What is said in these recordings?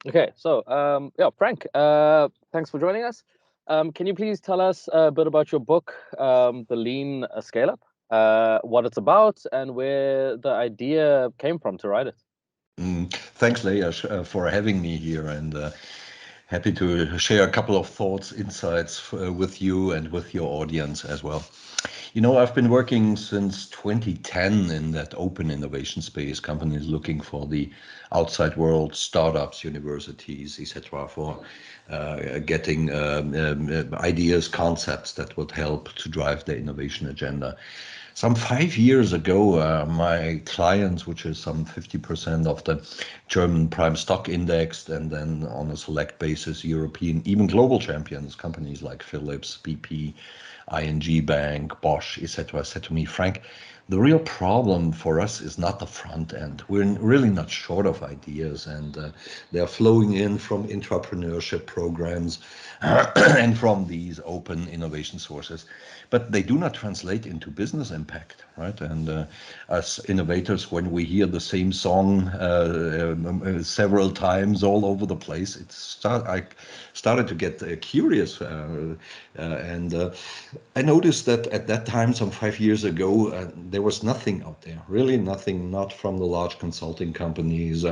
Okay, so yeah, Frank, thanks for joining us. Can you please tell us a bit about your book, The Lean Scaleup, what it's about, and where the idea came from to write it? Thanks, Leah, for having me here, and happy to share a couple of thoughts, insights with you and with your audience as well. I've been working since 2010 in that open innovation space, companies looking for the outside world, startups, universities, etc., for getting ideas, concepts that would help to drive the innovation agenda. Some 5 years ago, my clients, which is some 50% of the German prime stock index, and then on a select basis, European, even global champions, companies like Philips, BP, ING Bank, Bosch, etc., said to me, Frank, the real problem for us is not the front end. We're really not short of ideas, and they're flowing in from entrepreneurship programs and from these open innovation sources. But they do not translate into business impact, right? And as innovators, when we hear the same song several times all over the place, I started to get curious, and I noticed that at that time, some 5 years ago, there was nothing out there, really nothing, not from the large consulting companies.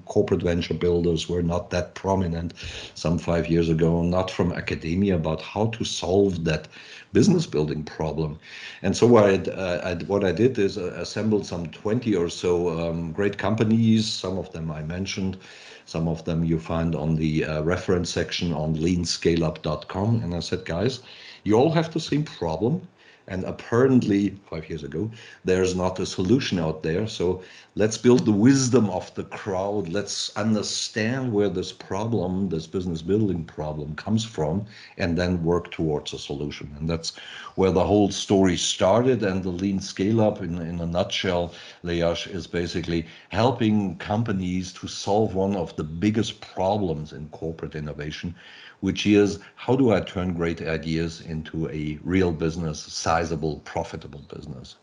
Corporate venture builders were not that prominent some 5 years ago, not from academia about how to solve that business building problem. And so what I did is assembled some 20 or so great companies. Some of them I mentioned, some of them you find on the reference section on leanscaleup.com. And I said, guys, you all have the same problem. And apparently, 5 years ago, there's not a solution out there. So let's build the wisdom of the crowd. Let's understand where this problem, this business building problem, comes from, and then work towards a solution. And that's where the whole story started. And the Lean Scale Up, in a nutshell, Leash, is basically helping companies to solve one of the biggest problems in corporate innovation, which is how do I turn great ideas into a real business, sizable, profitable business?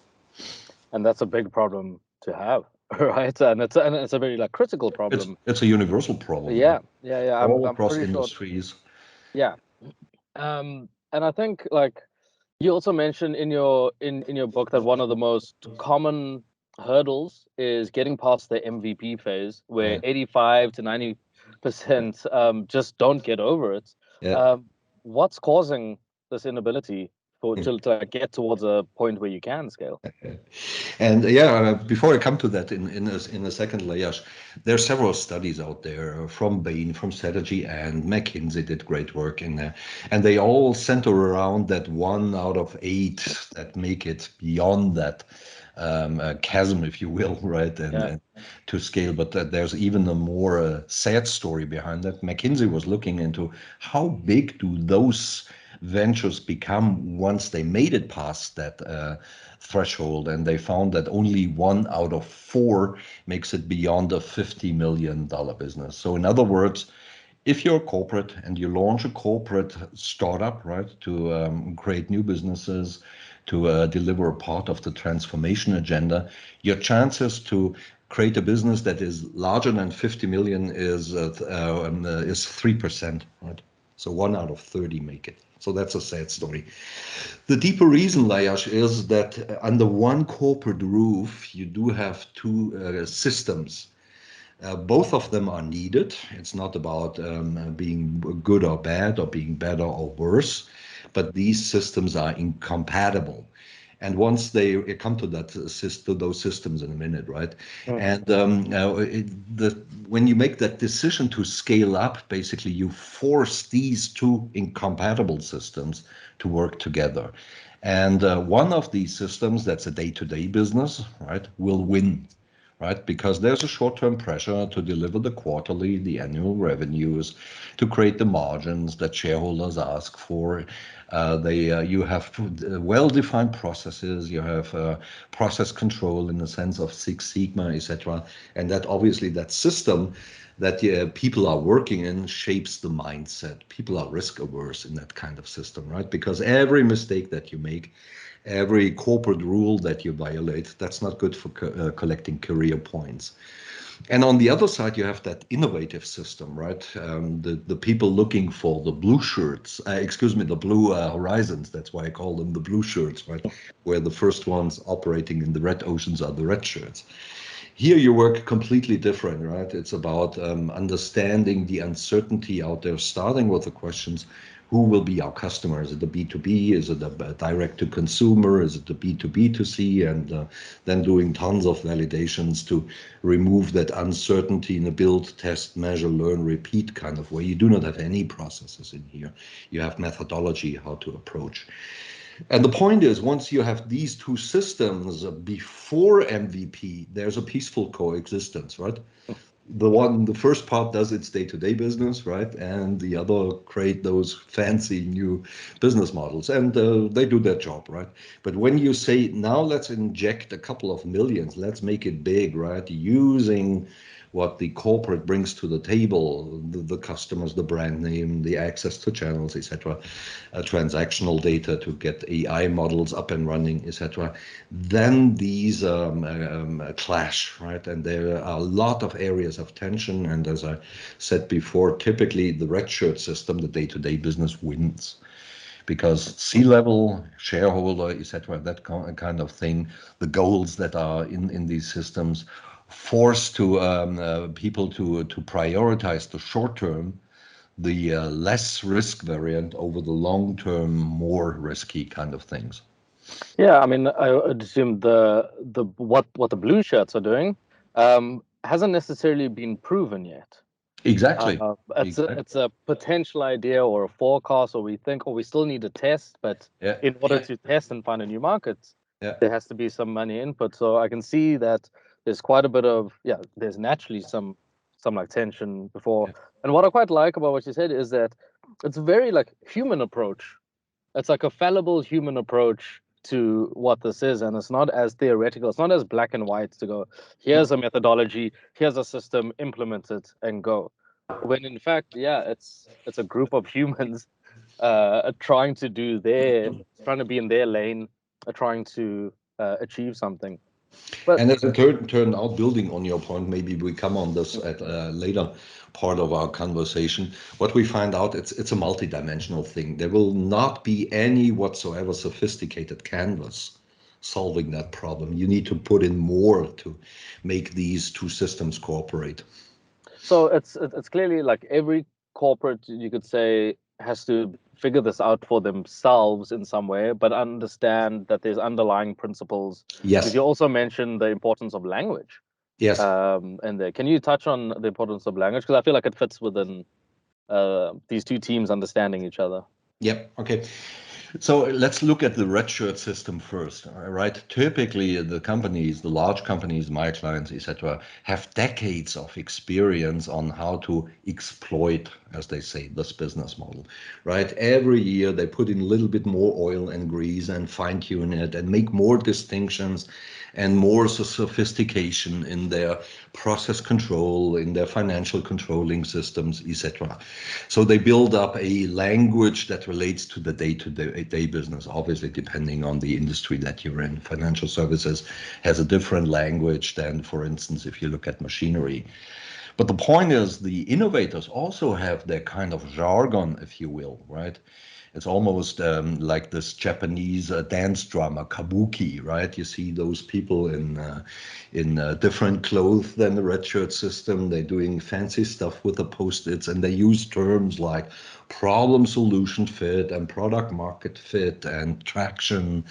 And that's a big problem to have, right? And it's a very like critical It's problem. it's a universal problem, right? Yeah, yeah, yeah. I'm All I'm across pretty sure. industries. Yeah. And I think like you also mentioned in your book that one of the most common hurdles is getting past the MVP phase, where Yeah, 85 to 90% just don't get over it. yeah. Um, what's causing this inability to like, get towards a point where you can scale? And yeah, before I come to that in a second, Layash, there are several studies out there from Bain, from Strategy, and McKinsey did great work in there, and they all center around that 1 out of 8 that make it beyond that chasm, if you will, right, and, Yeah. and to scale. But there's even a more sad story behind that. McKinsey was looking into how big do those ventures become once they made it past that threshold, and they found that only 1 out of 4 makes it beyond a $50 million business. So in other words, if you're a corporate and you launch a corporate startup, right, to create new businesses, to deliver a part of the transformation agenda, your chances to create a business that is larger than 50 million is 3%, right? So 1 out of 30 make it. So that's a sad story. The deeper reason, Layash, is that under one corporate roof, you do have two systems. Both of them are needed. It's not about being good or bad or being better or worse, but these systems are incompatible. And once they come to that system, those systems in a minute, right? Mm. And when you make that decision to scale up, basically you force these two incompatible systems to work together. And one of these systems, that's a day-to-day business, right, will win, right? Because there's a short-term pressure to deliver the quarterly, the annual revenues, to create the margins that shareholders ask for. You have well-defined processes, you have process control in the sense of Six Sigma, etc. And that obviously that system that people are working in shapes the mindset. People are risk averse in that kind of system, right? Because every mistake that you make, every corporate rule that you violate, that's not good for collecting career points. And on the other side, you have that innovative system, right? The people looking for the blue shirts, the blue horizons. That's why I call them the blue shirts, right? Where the first ones operating in the red oceans are the red shirts. Here you work completely different, right? It's about understanding the uncertainty out there, starting with the questions, who will be our customer? Is it the B2B? Is it a direct to consumer? Is it the B2B to C? And then doing tons of validations to remove that uncertainty in a build, test, measure, learn, repeat kind of way. You do not have any processes in here. You have methodology, how to approach. And the point is, once you have these two systems before MVP, there's a peaceful coexistence, right? The first part does its day-to-day business, right? And the other create those fancy new business models, and they do their job, right? But when you say, now let's inject a couple of millions, let's make it big, right? Using what the corporate brings to the table, the customers, the brand name, the access to channels, etc., transactional data to get AI models up and running, etc., then these clash, right? And there are a lot of areas of tension. And as I said before, typically the Redshirt system, the day-to-day business wins, because C-level, shareholder, etc., that kind of thing, the goals that are in these systems force to people to prioritize the short term, the less risk variant over the long term, more risky kind of things. Yeah, I mean, I would assume the what the blue shirts are doing hasn't necessarily been proven yet. Exactly. It's a potential idea or a forecast, or we think, or we still need to test. But Yeah. in order to test and find a new market, Yeah. there has to be some money input. So I can see that there's quite a bit of there's naturally some like tension before. Yeah. And what I quite like about what you said is that it's a very like human approach. It's like a fallible human approach to what this is, and it's not as theoretical. It's not as black and white to go, here's a methodology, here's a system, implement it and go. When in fact, it's a group of humans trying to trying to be in their lane, trying to achieve something. But And as it turned out, building on your point, maybe we come on this at a later part of our conversation. What we find out, it's a multidimensional thing. There will not be any whatsoever sophisticated canvas solving that problem. You need to put in more to make these two systems cooperate. so it's clearly like every corporate, you could say, has to figure this out for themselves in some way, but understand that there's underlying principles. Because Yes. you also mentioned the importance of language. Yes. And there, can you touch on the importance of language? Because I feel like it fits within these two teams understanding each other. Yep. Okay. So let's look at the Redshirt system first, right? Typically, the companies, the large companies, my clients, etc., have decades of experience on how to exploit, as they say, this business model, right? Every year they put in a little bit more oil and grease and fine tune it and make more distinctions and more sophistication in their process control, in their financial controlling systems, etc. So they build up a language that relates to the day-to-day business, obviously depending on the industry that you're in. Financial services has a different language than, for instance, if you look at machinery. But the point is, the innovators also have their kind of jargon, if you will, right? It's almost like this Japanese dance drama, kabuki, right? You see those people in different clothes than the Redshirt system. They're doing fancy stuff with the post-its, and they use terms like problem solution fit and product market fit and traction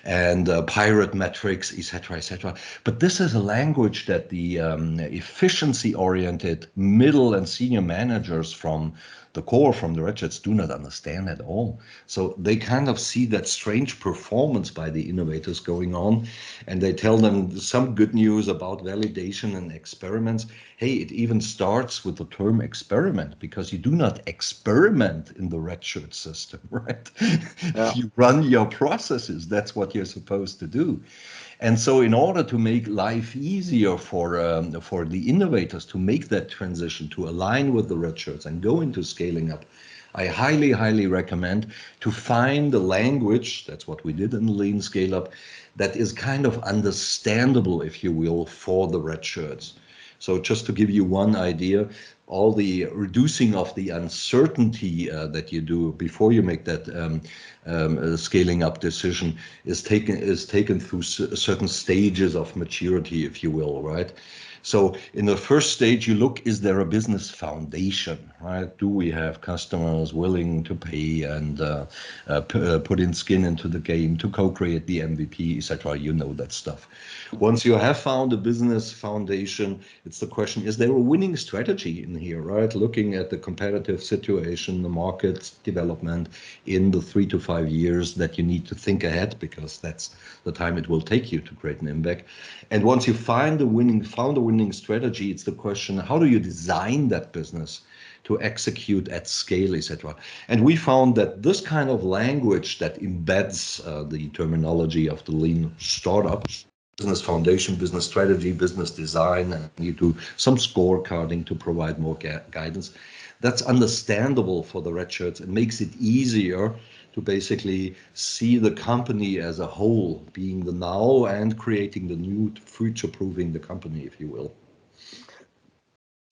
and pirate metrics, etc., etc. But this is a language that the efficiency-oriented middle and senior managers from the core, from the Redshirts, do not understand at all. So they kind of see that strange performance by the innovators going on, and they tell them some good news about validation and experiments. Hey, it even starts with the term experiment, because you do not experiment in the Redshirt system, right? Yeah. You run your processes. That's what you're supposed to do. And so in order to make life easier for the innovators to make that transition, to align with the red shirts and go into scaling up, I highly, highly recommend to find a language, that's what we did in the Lean Scaleup, that is kind of understandable, if you will, for the red shirts. So just to give you one idea, all the reducing of the uncertainty that you do before you make that scaling up decision is taken through certain stages of maturity, if you will, right? So in the first stage, you look, is there a business foundation, right? Do we have customers willing to pay and put in skin into the game to co-create the MVP, etc.? You know that stuff. Once you have found a business foundation, it's the question, is there a winning strategy in here, right? Looking at the competitive situation, the market development in the 3 to 5 years that you need to think ahead, because that's the time it will take you to create an impact. And once you found a winning strategy, it's the question, how do you design that business to execute at scale, etc. And we found that this kind of language that embeds the terminology of the lean startup, business foundation, business strategy, business design, and you do some scorecarding to provide more guidance. That's understandable for the red shirts. It makes it easier to basically see the company as a whole, being the now and creating the new, future-proofing the company, if you will.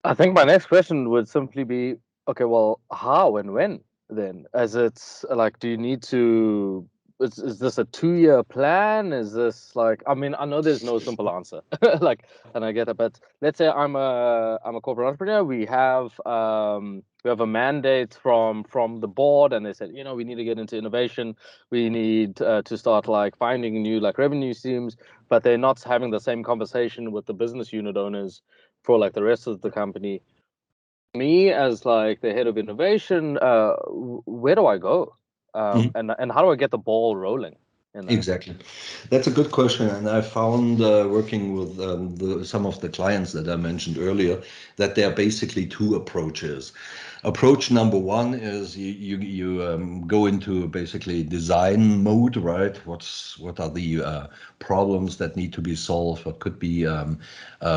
I think my next question would simply be, okay, well, how and when then? As it's like, do you need to, is this a 2-year plan? Is this like, I mean, I know there's no simple answer, like, and I get it, but let's say I'm a corporate entrepreneur. We have a mandate from the board, and they said, you know, we need to get into innovation. We need to start like finding new like revenue streams, but they're not having the same conversation with the business unit owners for like the rest of the company. Me as like the head of innovation, where do I go? And how do I get the ball rolling in that? Exactly. That's a good question. And I found working with some of the clients that I mentioned earlier that there are basically two approaches. Approach number one is you go into basically design mode, right? What are the problems that need to be solved? What could be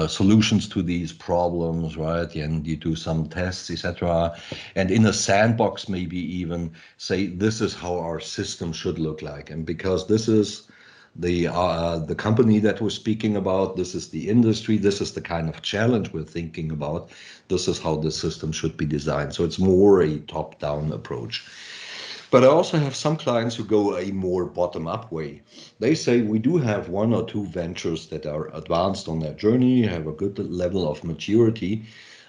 solutions to these problems, right? And you do some tests, etc. And in a sandbox, maybe even say this is how our system should look like. And because this is the company that we're speaking about, this is the industry, this is the kind of challenge we're thinking about, this is how the system should be designed. So it's more a top-down approach. But I also have some clients who go a more bottom-up way. They say we do have 1 or 2 ventures that are advanced on their journey, have a good level of maturity.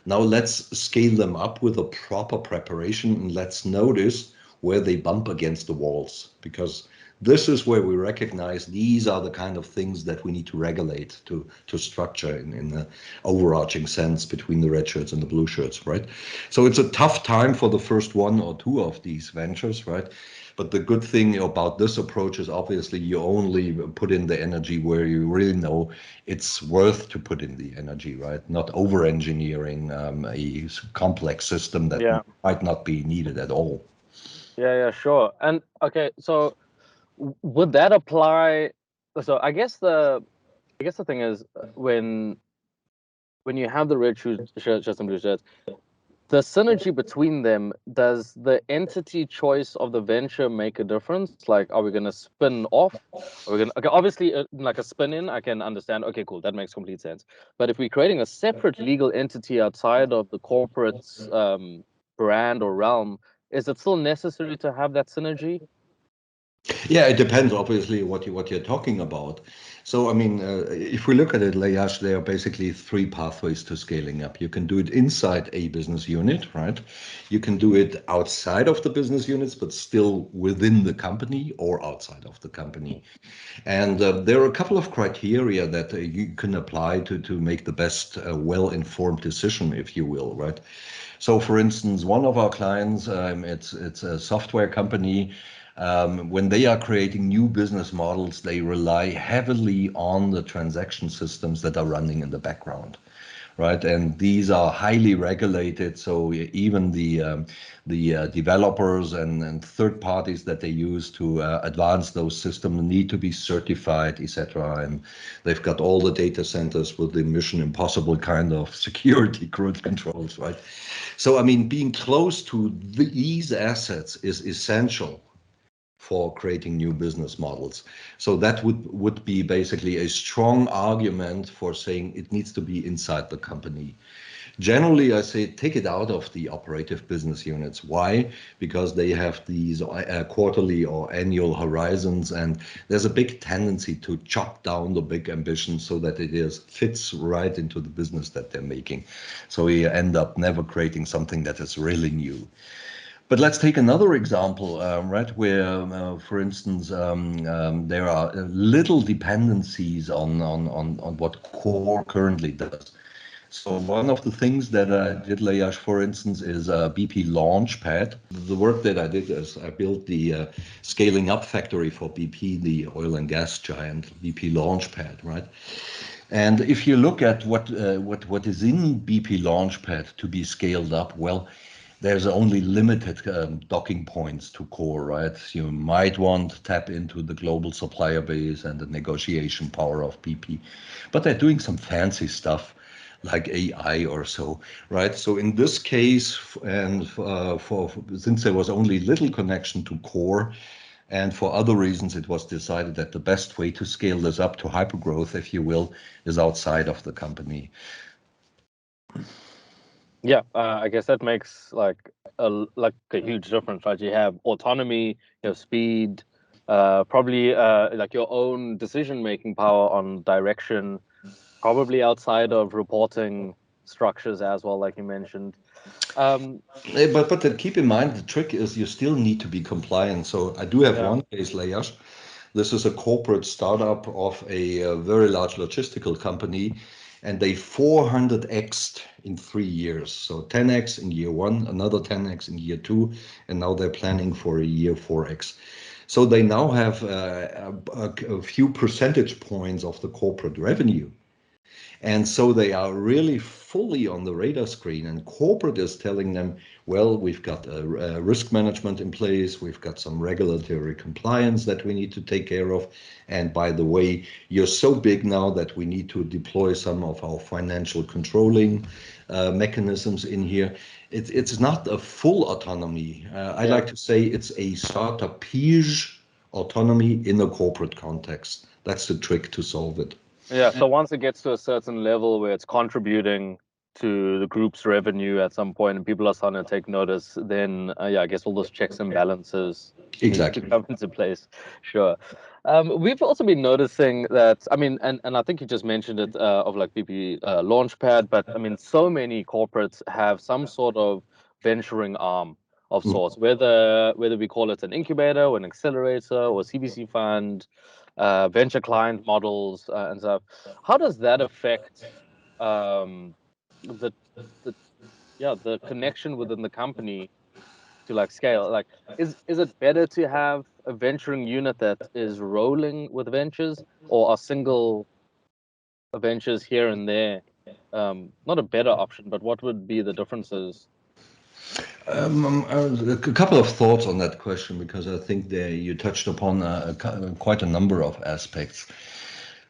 Now let's scale them up with a proper preparation, and let's notice where they bump against the walls, because this is where we recognize these are the kind of things that we need to regulate, to structure in the overarching sense between the red shirts and the blue shirts, right? So it's a tough time for the first 1 or 2 of these ventures, right? But the good thing about this approach is obviously you only put in the energy where you really know it's worth to put in the energy, right? Not over-engineering a complex system that Yeah, might not be needed at all. yeah, sure. And okay, so would that apply? So I guess the thing is when you have the shirts and blue shirts, the synergy between them, does the entity choice of the venture make a difference? Like, are we going to spin off? Are we going to, okay, obviously, like a spin in, I can understand. Okay, cool. That makes complete sense. But if we're creating a separate legal entity outside of the corporate brand or realm, is it still necessary to have that synergy? Yeah, it depends obviously what you're talking about. So I mean, if we look at it, Layash, there are basically 3 pathways to scaling up. You can do it inside a business unit, right? You can do it outside of the business units, but still within the company or outside of the company. And there are a couple of criteria that you can apply to make the best well-informed decision, if you will, right? So for instance, one of our clients, it's a software company. When they are creating new business models, they rely heavily on the transaction systems that are running in the background, right? And these are highly regulated, so even the developers and third parties that they use to advance those systems need to be certified, etc. And they've got all the data centers with the Mission Impossible kind of security controls, right? So I mean, being close to these assets is essential. for creating new business models. So that would be basically a strong argument for saying it needs to be inside the company. Generally, I say take it out of the operative business units. Why? Because they have these quarterly or annual horizons, and there's a big tendency to chop down the big ambitions so that it fits right into the business that they're making. So you end up never creating something that is really new. But let's take another example, right, where, for instance, there are little dependencies on what core currently does. So one of the things that I did, Leyash, for instance, is BP Launchpad. The work that I did is I built the scaling up factory for BP, the oil and gas giant, BP Launchpad, right? And if you look at what is in BP Launchpad to be scaled up, well, there's only limited docking points to core, right? You might want to tap into the global supplier base and the negotiation power of BP, but they're doing some fancy stuff like AI or so, right? So in this case, and since there was only little connection to core, and for other reasons, it was decided that the best way to scale this up to hypergrowth, if you will, is outside of the company. Yeah, I guess that makes like a huge difference, right? You have autonomy, you have speed, probably like your own decision-making power on direction, probably outside of reporting structures as well, like you mentioned. But keep in mind, the trick is you still need to be compliant. So I do have Yeah. one case, Leyash. This is a corporate startup of a very large logistical company, and they 400x'd in 3 years. So 10x in year one, another 10x in year two, and now they're planning for a year 4x. So they now have a few percentage points of the corporate revenue. And so they are really fully on the radar screen, and corporate is telling them, well, we've got a risk management in place, we've got some regulatory compliance that we need to take care of. And by the way, you're so big now that we need to deploy some of our financial controlling mechanisms in here. It's not a full autonomy. I like to say it's a startup-ish autonomy in a corporate context. That's the trick to solve it. Yeah, so once it gets to a certain level where it's contributing to the group's revenue at some point and people are starting to take notice, then yeah, I guess all those checks and balances need to Exactly. come into place. Sure. We've also been noticing that, I mean, and I think you just mentioned it of like BP Launchpad, but I mean, so many corporates have some sort of venturing arm of sorts, whether we call it an incubator or an accelerator or a CVC fund, venture client models and stuff. How does that affect um, the the the connection within the company to like scale? Like, is it better to have a venturing unit that is rolling with ventures, or are single ventures here and there not a better option, but what would be the differences? A couple of thoughts on that question, because I think there you touched upon quite a number of aspects.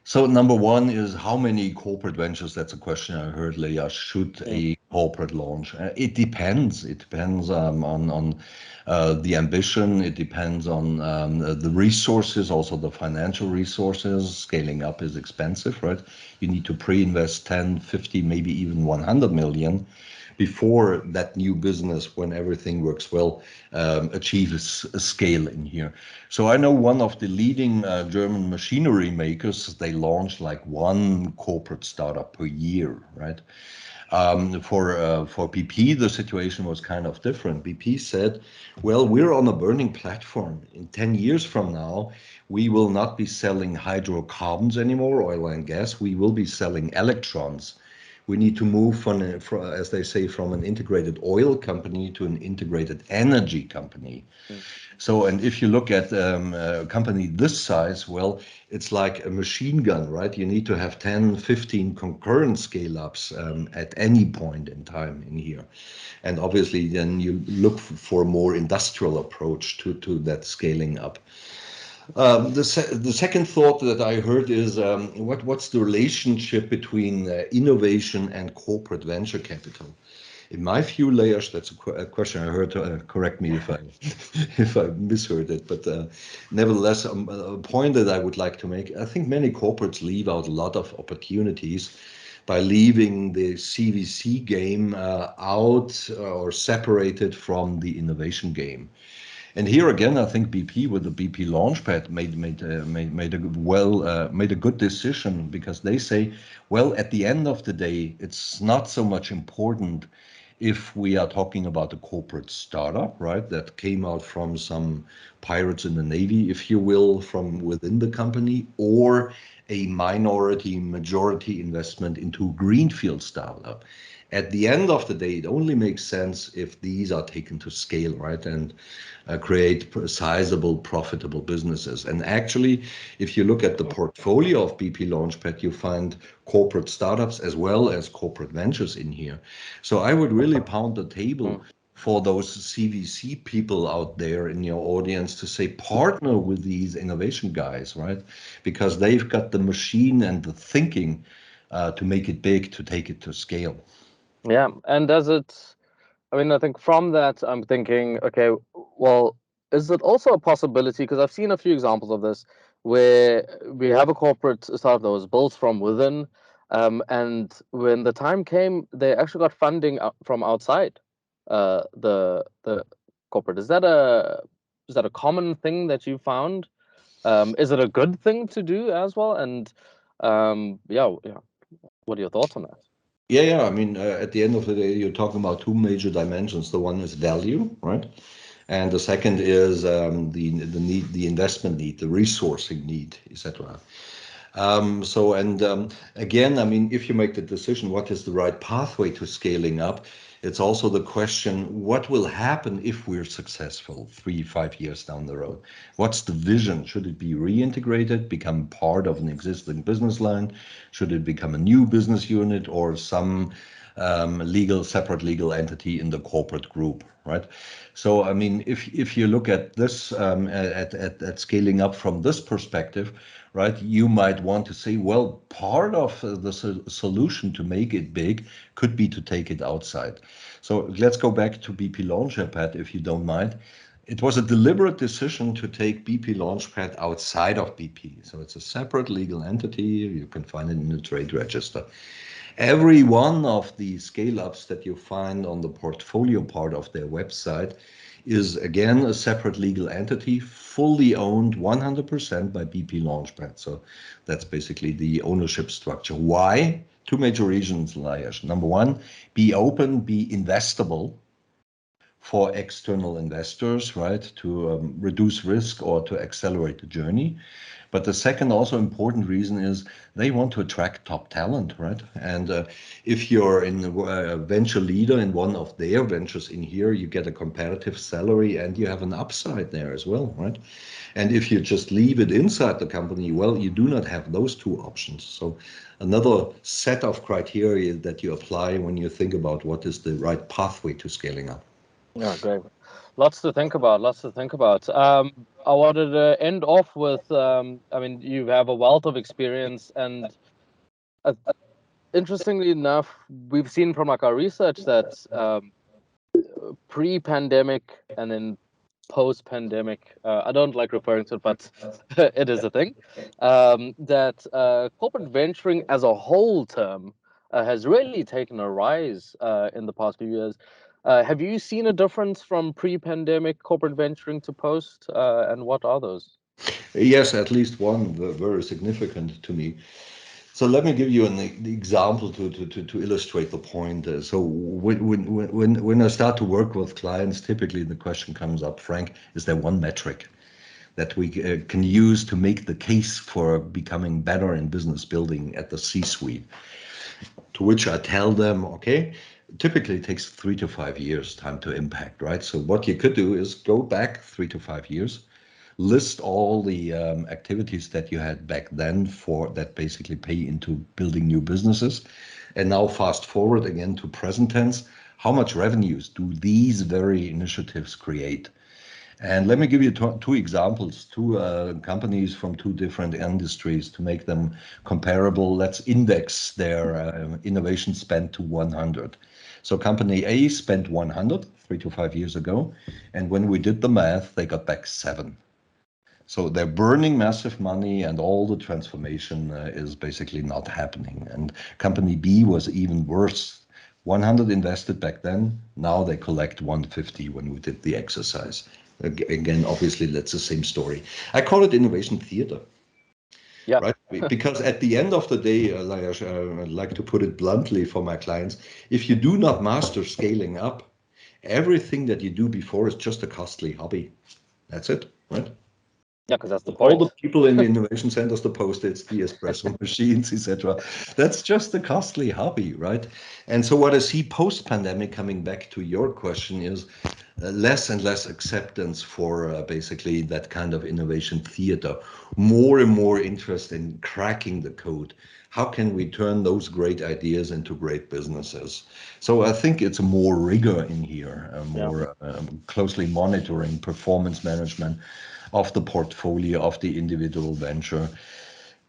So number one is how many corporate ventures? That's a question I heard, Leah. Should a corporate launch? It depends. It depends on the ambition. It depends on the resources, also the financial resources. Scaling up is expensive, right? You need to pre-invest 10, 50, maybe even 100 million before that new business, when everything works well, achieves a scale in here. So I know one of the leading German machinery makers, they launch like one corporate startup per year, right? For BP, the situation was kind of different. BP said, well, we're on a burning platform. In 10 years from now, we will not be selling hydrocarbons anymore, oil and gas. We will be selling electrons. We need to move from, as they say, from an integrated oil company to an integrated energy company. So, and if you look at a company this size, well, it's like a machine gun, right? You need to have 10, 15 concurrent scale-ups at any point in time in here. And obviously, then you look for a more industrial approach to that scaling up. The second thought that I heard is what's the relationship between innovation and corporate venture capital? In my view, Leos, that's a question I heard. Correct me if I if I misheard it, but nevertheless, a point that I would like to make. I think many corporates leave out a lot of opportunities by leaving the CVC game out or separated from the innovation game. And here again, I think BP with the BP Launchpad made a good decision, because they say, well, at the end of the day, it's not so much important if we are talking about a corporate startup, right, that came out from some pirates in the Navy, if you will, from within the company, or a majority investment into a greenfield startup. At the end of the day, it only makes sense if these are taken to scale, right, and create sizable, profitable businesses. And actually, if you look at the portfolio of BP Launchpad, you find corporate startups as well as corporate ventures in here. So I would really pound the table for those CVC people out there in your audience to say, partner with these innovation guys, right? Because they've got the machine and the thinking to make it big, to take it to scale. Yeah, and does it? I mean, I think from that, I'm thinking, okay, well, is it also a possibility? Because I've seen a few examples of this where we have a corporate startup that was built from within, and when the time came, they actually got funding from outside the corporate. Is that a common thing that you found? Is it a good thing to do as well? And yeah, what are your thoughts on that? Yeah. I mean, at the end of the day, you're talking about two major dimensions. The one is value, right? And the second is the need, the investment need, the resourcing need, etc. Again, I mean, if you make the decision, what is the right pathway to scaling up? It's also the question, what will happen if we're successful 3, 5 years down the road? What's the vision? Should it be reintegrated, become part of an existing business line? Should it become a new business unit, or some separate legal entity in the corporate group, right? So, I mean, if you look at this, at scaling up from this perspective, right, you might want to say, well, part of the solution to make it big could be to take it outside. So let's go back to BP Launchpad, if you don't mind. It was a deliberate decision to take BP Launchpad outside of BP. So it's a separate legal entity. You can find it in the trade register. Every one of the scale-ups that you find on the portfolio part of their website is again a separate legal entity, fully owned 100% by BP Launchpad. So that's basically the ownership structure. Why? Two major reasons, Lajos. Number one, be open, be investable for external investors, right, to reduce risk or to accelerate the journey. But the second also important reason is they want to attract top talent, right? And if you're in a venture leader in one of their ventures in here, you get a competitive salary and you have an upside there as well, right? And if you just leave it inside the company, well, you do not have those two options. So another set of criteria that you apply when you think about what is the right pathway to scaling up. Yeah, great. Lots to think about. Lots to think about. I wanted to end off with, I mean, you have a wealth of experience, and uh, interestingly enough, we've seen from like our research that pre-pandemic and then post-pandemic, I don't like referring to it, but it is a thing, that corporate venturing as a whole term has really taken a rise in the past few years. Have you seen a difference from pre-pandemic corporate venturing to post, and what are those? Yes, at least one very significant to me. So let me give you an example to illustrate the point. So when I start to work with clients, typically the question comes up, Frank, is there one metric that we can use to make the case for becoming better in business building at the C-suite? To which I tell them, okay, typically it takes 3 to 5 years time to impact, right? So what you could do is go back 3 to 5 years, list all the activities that you had back then for that basically pay into building new businesses. And now fast forward again to present tense. How much revenues do these very initiatives create? And let me give you two examples, two companies from two different industries to make them comparable. Let's index their innovation spend to 100. So company A spent 100 3 to 5 years ago. And when we did the math, they got back 7. So they're burning massive money and all the transformation is basically not happening. And company B was even worse. 100 invested back then, now they collect 150 when we did the exercise. Again, obviously, that's the same story. I call it innovation theater. Yeah. Right? Because at the end of the day, I'd like to put it bluntly for my clients, if you do not master scaling up, everything that you do before is just a costly hobby. That's it, right? Yeah, because that's the All the point. people in the innovation centers, the post-its, the espresso machines, etc. That's just a costly hobby, right? And so what I see post-pandemic, coming back to your question, is less and less acceptance for basically that kind of innovation theater. More and more interest in cracking the code. How can we turn those great ideas into great businesses? So I think it's more rigor in here, more closely monitoring performance management of the portfolio of the individual venture,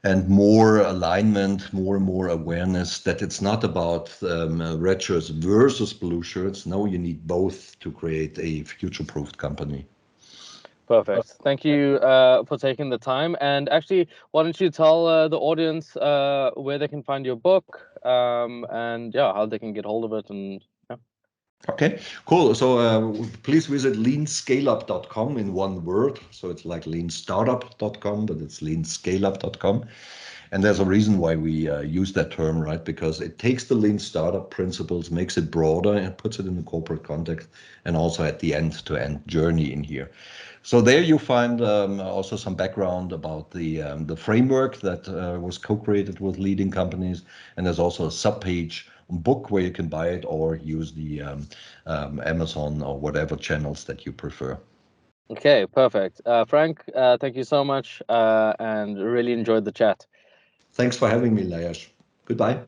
and more alignment, more and more awareness that it's not about red shirts versus blue shirts. No, you need both to create a future-proofed company. Perfect. Thank you for taking the time. And actually, why don't you tell the audience where they can find your book and how they can get hold of it and Okay, cool. So please visit leanscaleup.com in one word. So it's like leanstartup.com, but it's leanscaleup.com. And there's a reason why we use that term, right? Because it takes the lean startup principles, makes it broader, and puts it in the corporate context, and also at the end-to-end journey in here. So there you find also some background about the framework that was co-created with leading companies, and there's also a sub-page book where you can buy it or use the Amazon or whatever channels that you prefer. Okay, perfect. Frank, thank you so much and really enjoyed the chat. Thanks for having me, Layash. Goodbye.